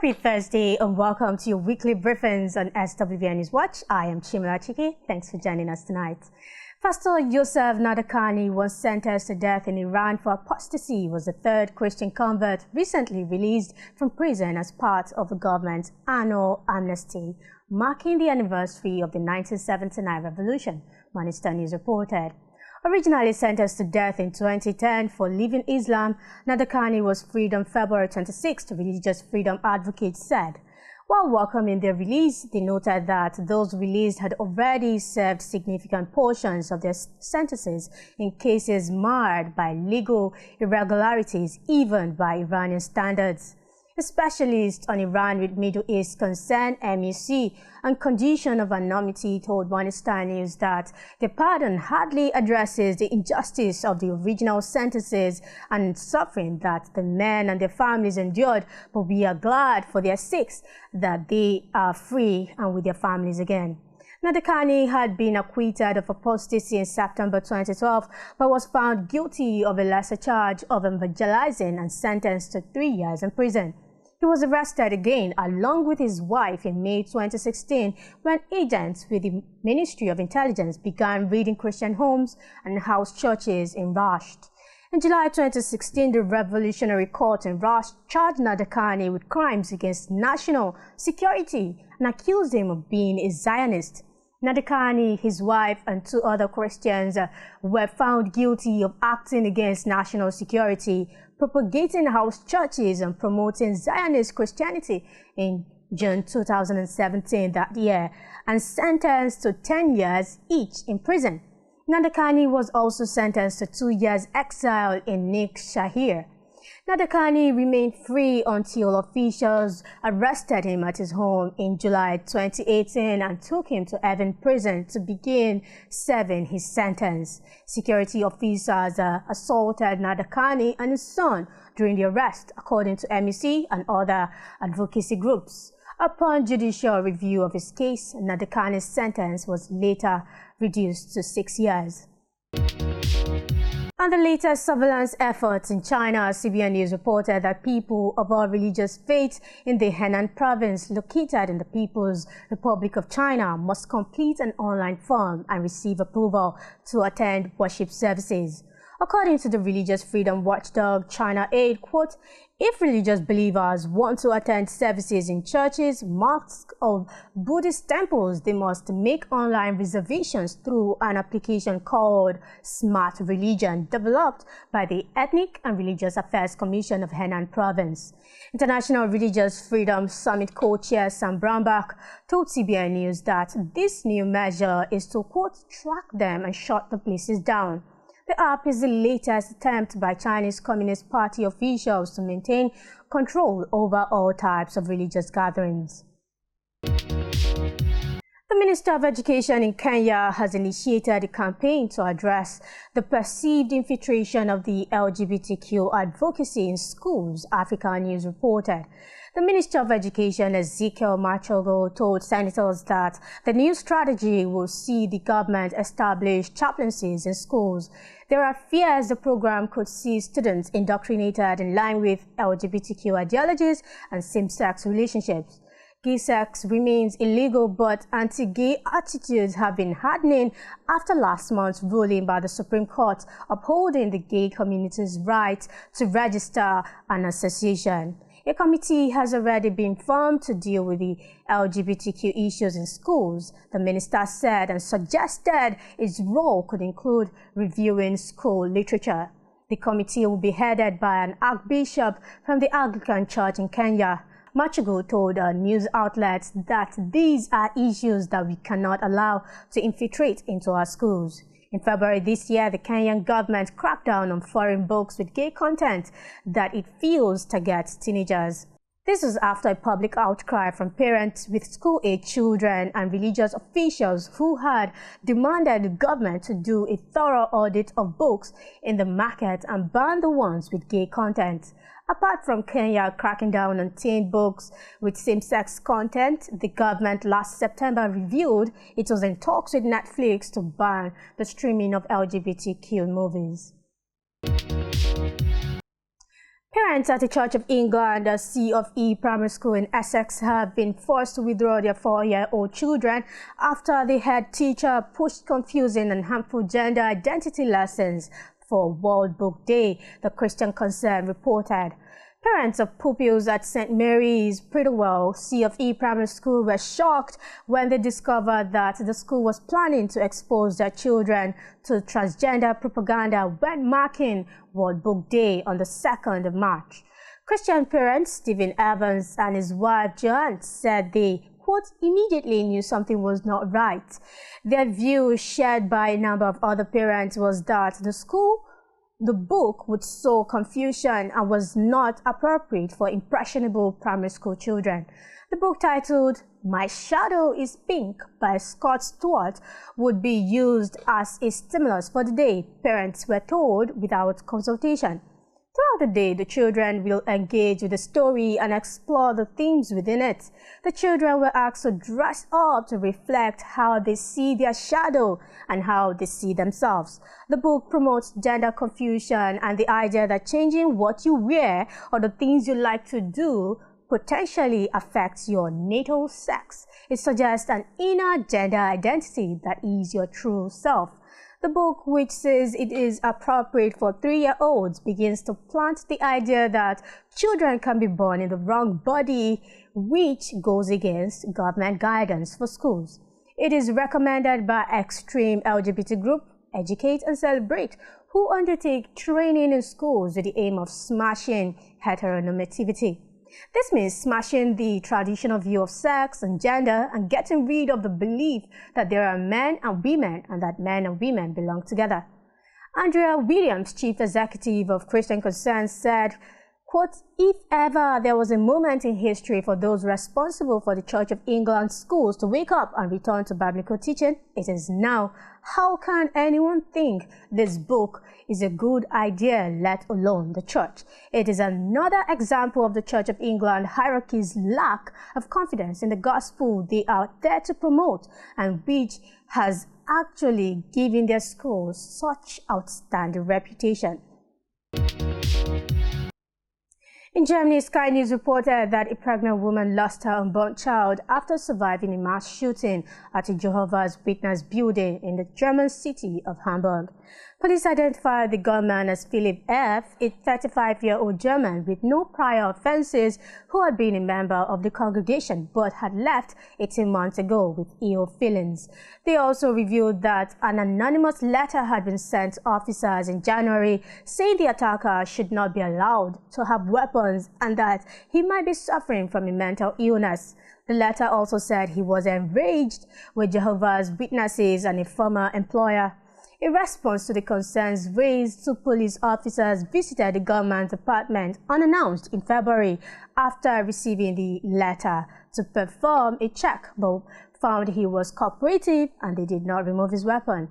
Happy Thursday and welcome to your weekly briefings on SWBN News Watch. I am Chimla Chiki. Thanks for joining us tonight. Pastor Yosef Nadakani was sentenced to death in Iran for apostasy. He was the third Christian convert recently released from prison as part of the government's annual amnesty, marking the anniversary of the 1979 revolution, Manchester News reported. Originally sentenced to death in 2010 for leaving Islam, Nadakani was freed on February 26, religious freedom advocates said. While welcoming their release, they noted that those released had already served significant portions of their sentences in cases marred by legal irregularities, even by Iranian standards. A specialist on Iran with Middle East concern, MEC, on condition of anonymity, told Manchester News that the pardon hardly addresses the injustice of the original sentences and suffering that the men and their families endured, but we are glad for their sakes that they are free and with their families again. Nadakani had been acquitted of apostasy in September 2012, but was found guilty of a lesser charge of evangelizing and sentenced to 3 years in prison. He was arrested again along with his wife in May 2016 when agents with the Ministry of Intelligence began raiding Christian homes and house churches in Rasht. In July 2016, the Revolutionary Court in Rasht charged Nadakani with crimes against national security and accused him of being a Zionist. Nadakani, his wife, and 2 other Christians were found guilty of acting against national security, propagating house churches, and promoting Zionist Christianity in June 2017 that year, and sentenced to 10 years each in prison. Nadakani was also sentenced to 2 years exile in Nik Shahir. Nadakani remained free until officials arrested him at his home in July 2018 and took him to Evin prison to begin serving his sentence. Security officers assaulted Nadakani and his son during the arrest, according to MEC and other advocacy groups. Upon judicial review of his case, Nadakani's sentence was later reduced to 6 years. On the latest surveillance efforts in China, CBN News reported that people of all religious faiths in the Henan province, located in the People's Republic of China, must complete an online form and receive approval to attend worship services. According to the religious freedom watchdog China Aid, quote, if religious believers want to attend services in churches, mosques, or Buddhist temples, they must make online reservations through an application called Smart Religion, developed by the Ethnic and Religious Affairs Commission of Henan Province. International Religious Freedom Summit co-chair Sam Brownback told CBN News that this new measure is to, quote, track them and shut the places down. The app is the latest attempt by Chinese Communist Party officials to maintain control over all types of religious gatherings. The Minister of Education in Kenya has initiated a campaign to address the perceived infiltration of the LGBTQ advocacy in schools, Africa News reported. The Minister of Education, Ezekiel Machogo, told senators that the new strategy will see the government establish chaplaincies in schools. There are fears the program could see students indoctrinated in line with LGBTQ ideologies and same-sex relationships. Gay sex remains illegal, but anti-gay attitudes have been hardening after last month's ruling by the Supreme Court upholding the gay community's right to register an association. A committee has already been formed to deal with the LGBTQ issues in schools, the minister said, and suggested its role could include reviewing school literature. The committee will be headed by an archbishop from the Anglican Church in Kenya. Machugu told news outlets that these are issues that we cannot allow to infiltrate into our schools. In February this year, the Kenyan government cracked down on foreign books with gay content that it feels targets teenagers. This was after a public outcry from parents with school-age children and religious officials who had demanded the government to do a thorough audit of books in the market and ban the ones with gay content. Apart from Kenya cracking down on teen books with same-sex content, the government last September revealed it was in talks with Netflix to ban the streaming of LGBTQ movies. Parents at the Church of England, the C of E Primary School in Essex, have been forced to withdraw their 4-year-old children after the head teacher pushed confusing and harmful gender identity lessons for World Book Day, the Christian Concern reported. Parents of pupils at St. Mary's, Prittlewell, C of E Primary School were shocked when they discovered that the school was planning to expose their children to transgender propaganda when marking World Book Day on the 2nd of March. Christian parents Stephen Evans and his wife Joanne said they, quote, immediately knew something was not right. Their view, shared by a number of other parents, was that the book would sow confusion and was not appropriate for impressionable primary school children. The book, titled My Shadow is Pink by Scott Stewart, would be used as a stimulus for the day, parents were told, without consultation. Throughout the day, the children will engage with the story and explore the themes within it. The children were asked to dress up to reflect how they see their shadow and how they see themselves. The book promotes gender confusion and the idea that changing what you wear or the things you like to do potentially affects your natal sex. It suggests an inner gender identity that is your true self. The book, which says it is appropriate for 3-year-olds, begins to plant the idea that children can be born in the wrong body, which goes against government guidance for schools. It is recommended by extreme LGBT group Educate and Celebrate, who undertake training in schools with the aim of smashing heteronormativity. This means smashing the traditional view of sex and gender and getting rid of the belief that there are men and women and that men and women belong together. Andrea Williams, Chief Executive of Christian Concern, said, quote, if ever there was a moment in history for those responsible for the Church of England schools to wake up and return to biblical teaching, it is now. How can anyone think this book is a good idea, let alone the church? It is another example of the Church of England hierarchy's lack of confidence in the gospel they are there to promote, and which has actually given their schools such outstanding reputation. In Germany, Sky News reported that a pregnant woman lost her unborn child after surviving a mass shooting at a Jehovah's Witness building in the German city of Hamburg. Police identified the gunman as Philip F., a 35-year-old German with no prior offenses who had been a member of the congregation but had left 18 months ago with ill feelings. They also revealed that an anonymous letter had been sent to officers in January saying the attacker should not be allowed to have weapons and that he might be suffering from a mental illness. The letter also said he was enraged with Jehovah's Witnesses and a former employer. In response to the concerns raised, 2 police officers visited the gunman's apartment unannounced in February after receiving the letter to perform a check, but found he was cooperative and they did not remove his weapon.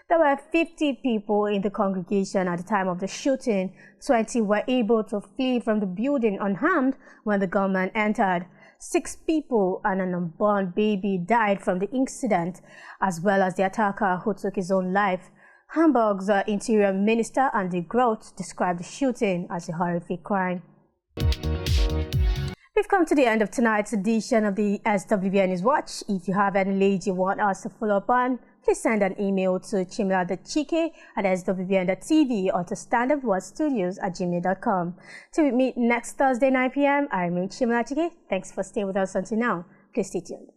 There were 50 people in the congregation at the time of the shooting. 20 were able to flee from the building unharmed when the gunman entered. 6 people and an unborn baby died from the incident, as well as the attacker who took his own life. Hamburg's Interior Minister Andy Groth described the shooting as a horrific crime. We've come to the end of tonight's edition of the SWBN News Watch. If you have any leads you want us to follow up on, please send an email to chimla.chike@swbn.tv or to standupwordstudios@gmail.com. Till we meet next Thursday 9 p.m., I remain Chimla Chike. Thanks for staying with us until now. Please stay tuned.